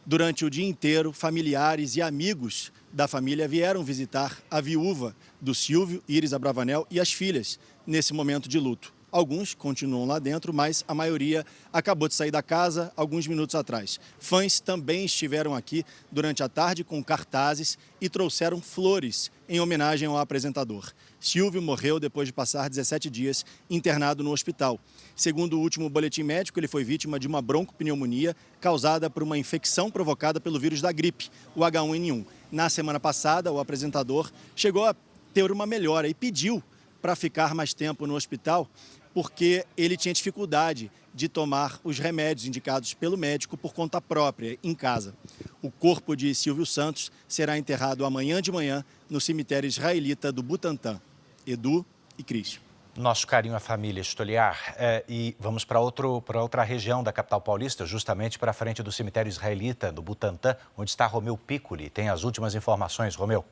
Durante o dia inteiro, familiares e amigos da família vieram visitar a viúva do Silvio, Iris Abravanel, e as filhas nesse momento de luto. Alguns continuam lá dentro, mas a maioria acabou de sair da casa alguns minutos atrás. Fãs também estiveram aqui durante a tarde com cartazes e trouxeram flores em homenagem ao apresentador. Silvio morreu depois de passar 17 dias internado no hospital. Segundo o último boletim médico, ele foi vítima de uma broncopneumonia causada por uma infecção provocada pelo vírus da gripe, o H1N1. Na semana passada, o apresentador chegou a ter uma melhora e pediu para ficar mais tempo no hospital, porque ele tinha dificuldade de tomar os remédios indicados pelo médico por conta própria, em casa. O corpo de Silvio Santos será enterrado amanhã de manhã no cemitério israelita do Butantã. Edu e Cris. Nosso carinho à família Stoliar. E vamos para outra região da capital paulista, justamente para frente do cemitério israelita do Butantã, onde está Romeu Piccoli. Tem as últimas informações, Romeu.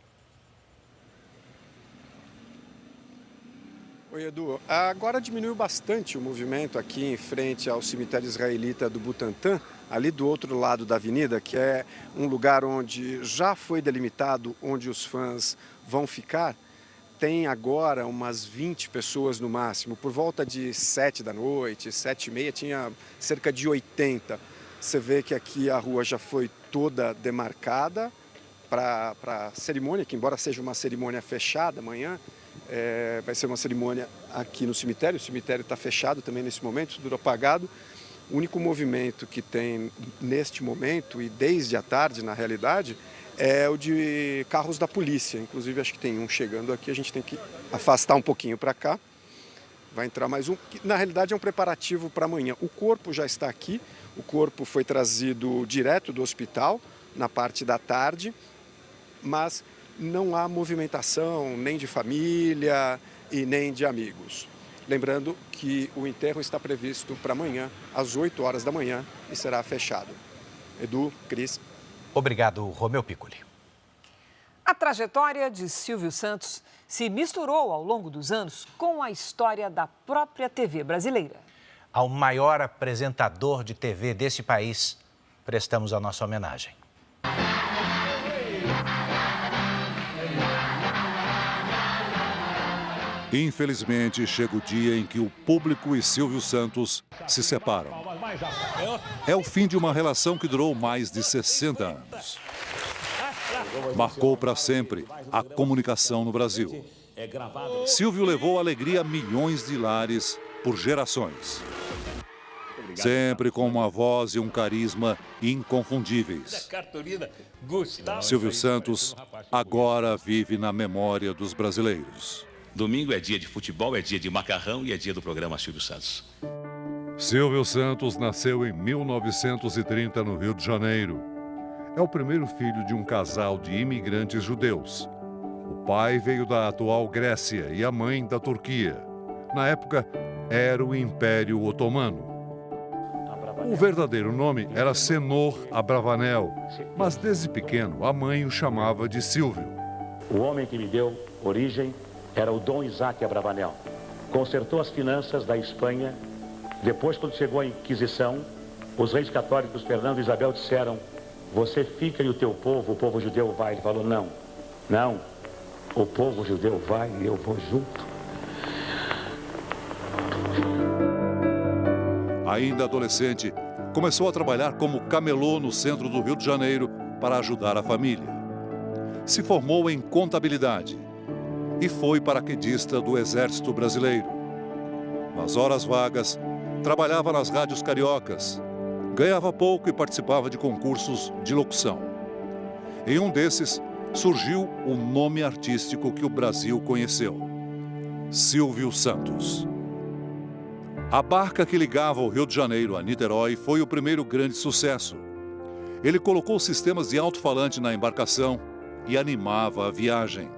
Oi, Edu. Agora diminuiu bastante o movimento aqui em frente ao cemitério israelita do Butantã, ali do outro lado da avenida, que é um lugar onde já foi delimitado onde os fãs vão ficar. Tem agora umas 20 pessoas no máximo. Por volta de 7 da noite, 7h30, tinha cerca de 80. Você vê que aqui a rua já foi toda demarcada para a cerimônia, que embora seja uma cerimônia fechada amanhã, vai ser uma cerimônia aqui no cemitério. O cemitério está fechado também nesse momento, tudo apagado. O único movimento que tem neste momento, e desde a tarde na realidade, é o de carros da polícia. Inclusive acho que tem um chegando aqui, a gente tem que afastar um pouquinho para cá. Vai entrar mais um, que na realidade é um preparativo para amanhã. O corpo já está aqui, o corpo foi trazido direto do hospital na parte da tarde, mas não há movimentação nem de família e nem de amigos. Lembrando que o enterro está previsto para amanhã, às 8 horas da manhã, e será fechado. Edu, Cris. Obrigado, Romeu Piccoli. A trajetória de Silvio Santos se misturou ao longo dos anos com a história da própria TV brasileira. Ao maior apresentador de TV desse país, prestamos a nossa homenagem. Infelizmente, chega o dia em que o público e Silvio Santos se separam. É o fim de uma relação que durou mais de 60 anos. Marcou para sempre a comunicação no Brasil. Silvio levou alegria a milhões de lares por gerações. Sempre com uma voz e um carisma inconfundíveis. Silvio Santos agora vive na memória dos brasileiros. Domingo é dia de futebol, é dia de macarrão e é dia do programa Silvio Santos. Silvio Santos nasceu em 1930 no Rio de Janeiro. é o primeiro filho de um casal de imigrantes judeus. O pai veio da atual Grécia e a mãe da Turquia. Na época, era o Império Otomano. O verdadeiro nome era Senor Abravanel, mas desde pequeno a mãe o chamava de Silvio. O homem que me deu origem era o Dom Isaac Abravanel. Consertou as finanças da Espanha. Depois, quando chegou a Inquisição, os reis católicos Fernando e Isabel disseram: você fica e o teu povo, o povo judeu vai. Ele falou: não, o povo judeu vai e eu vou junto. Ainda adolescente, começou a trabalhar como camelô no centro do Rio de Janeiro para ajudar a família. Se formou em contabilidade e foi paraquedista do Exército Brasileiro. Nas horas vagas, trabalhava nas rádios cariocas, ganhava pouco e participava de concursos de locução. Em um desses, surgiu o nome artístico que o Brasil conheceu: Silvio Santos. A barca que ligava o Rio de Janeiro a Niterói foi o primeiro grande sucesso. Ele colocou sistemas de alto-falante na embarcação e animava a viagem.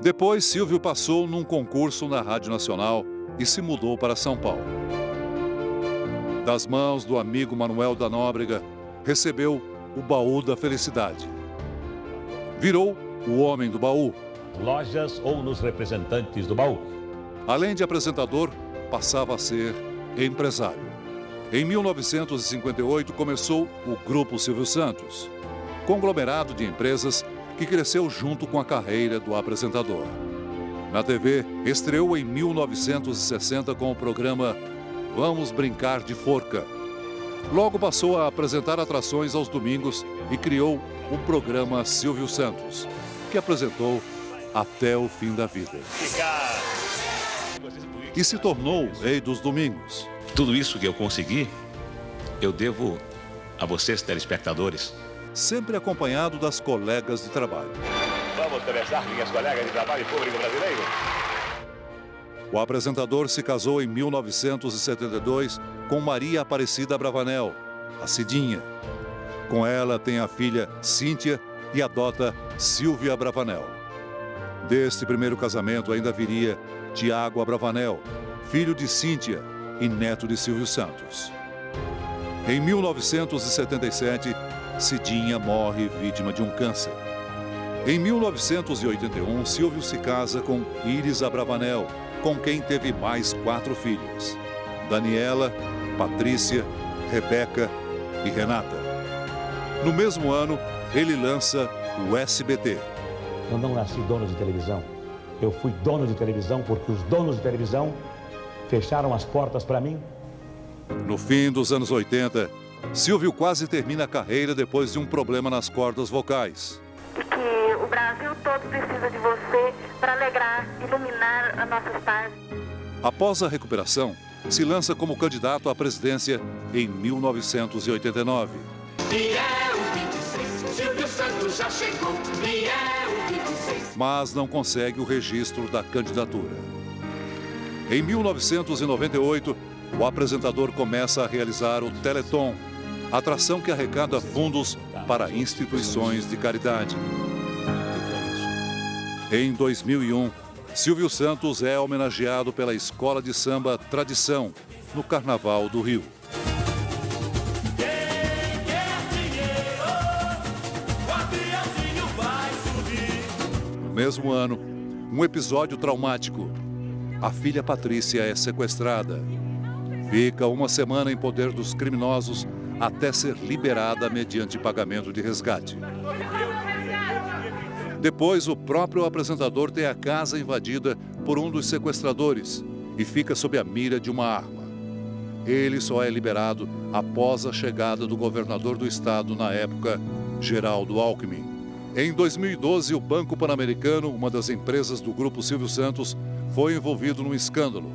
Depois, Silvio passou num concurso na Rádio Nacional e se mudou para São Paulo. Das mãos do amigo Manuel da Nóbrega, recebeu o Baú da Felicidade. Virou o homem do baú. Lojas ou nos representantes do baú. Além de apresentador, passava a ser empresário. Em 1958, começou o Grupo Silvio Santos, conglomerado de empresas que cresceu junto com a carreira do apresentador. Na TV, estreou em 1960 com o programa Vamos Brincar de Forca. Logo passou a apresentar atrações aos domingos e criou o programa Silvio Santos, que apresentou até o fim da vida. E se tornou rei dos domingos. Tudo isso que eu consegui, eu devo a vocês, telespectadores. Sempre acompanhado das colegas de trabalho. Vamos começar, minhas colegas de trabalho público brasileiro. O apresentador se casou em 1972 com Maria Aparecida Abravanel, a Cidinha. Com ela tem a filha Cíntia e adota Silvia Abravanel. Deste primeiro casamento ainda viria Tiago Abravanel, filho de Cíntia e neto de Silvio Santos. Em 1977, Cidinha morre vítima de um câncer. Em 1981, Silvio se casa com Iris Abravanel, com quem teve mais 4 filhos: Daniela, Patrícia, Rebeca e Renata. No mesmo ano, ele lança o SBT. Eu não nasci dono de televisão. Eu fui dono de televisão porque os donos de televisão fecharam as portas para mim. No fim dos anos 80, Silvio quase termina a carreira depois de um problema nas cordas vocais. E que o Brasil todo precisa de você para alegrar, iluminar as nossas tardes. Após a recuperação, se lança como candidato à presidência em 1989. Silvio Santos já chegou, o 26. Mas não consegue o registro da candidatura. Em 1998, o apresentador começa a realizar o Teleton, atração que arrecada fundos para instituições de caridade. Em 2001, Silvio Santos é homenageado pela Escola de Samba Tradição, no Carnaval do Rio. No mesmo ano, um episódio traumático. A filha Patrícia é sequestrada. Fica uma semana em poder dos criminosos até ser liberada mediante pagamento de resgate. Depois, o próprio apresentador tem a casa invadida por um dos sequestradores e fica sob a mira de uma arma. Ele só é liberado após a chegada do governador do estado na época, Geraldo Alckmin. Em 2012, o Banco Pan-Americano, uma das empresas do Grupo Silvio Santos, foi envolvido num escândalo.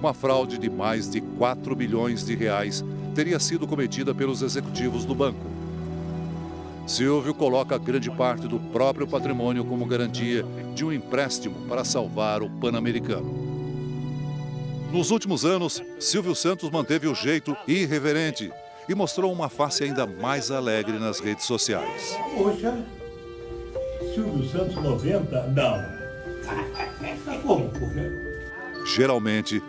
Uma fraude de mais de 4 bilhões de reais teria sido cometida pelos executivos do banco. Silvio coloca grande parte do próprio patrimônio como garantia de um empréstimo para salvar o Pan-Americano. Nos últimos anos, Silvio Santos manteve o jeito irreverente e mostrou uma face ainda mais alegre nas redes sociais. Poxa, Silvio Santos 90? Não. Tá como, porra? Geralmente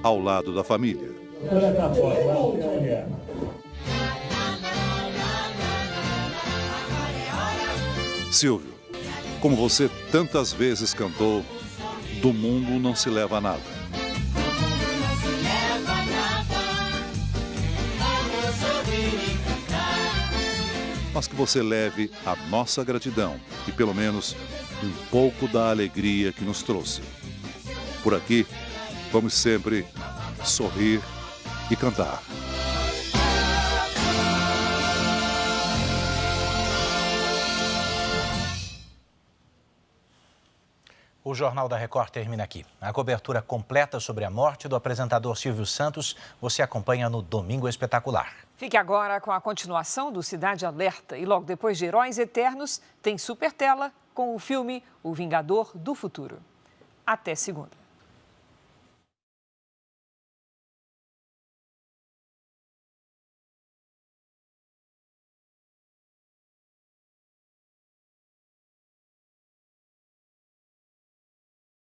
ao lado da família. Olha cá fora, Silvio, como você tantas vezes cantou, do mundo não se leva nada. Mas que você leve a nossa gratidão e pelo menos um pouco da alegria que nos trouxe. Por aqui, vamos sempre sorrir e cantar. O Jornal da Record termina aqui. A cobertura completa sobre a morte do apresentador Silvio Santos você acompanha no Domingo Espetacular. Fique agora com a continuação do Cidade Alerta. E logo depois de Heróis Eternos, tem Super Tela com o filme O Vingador do Futuro. Até segunda.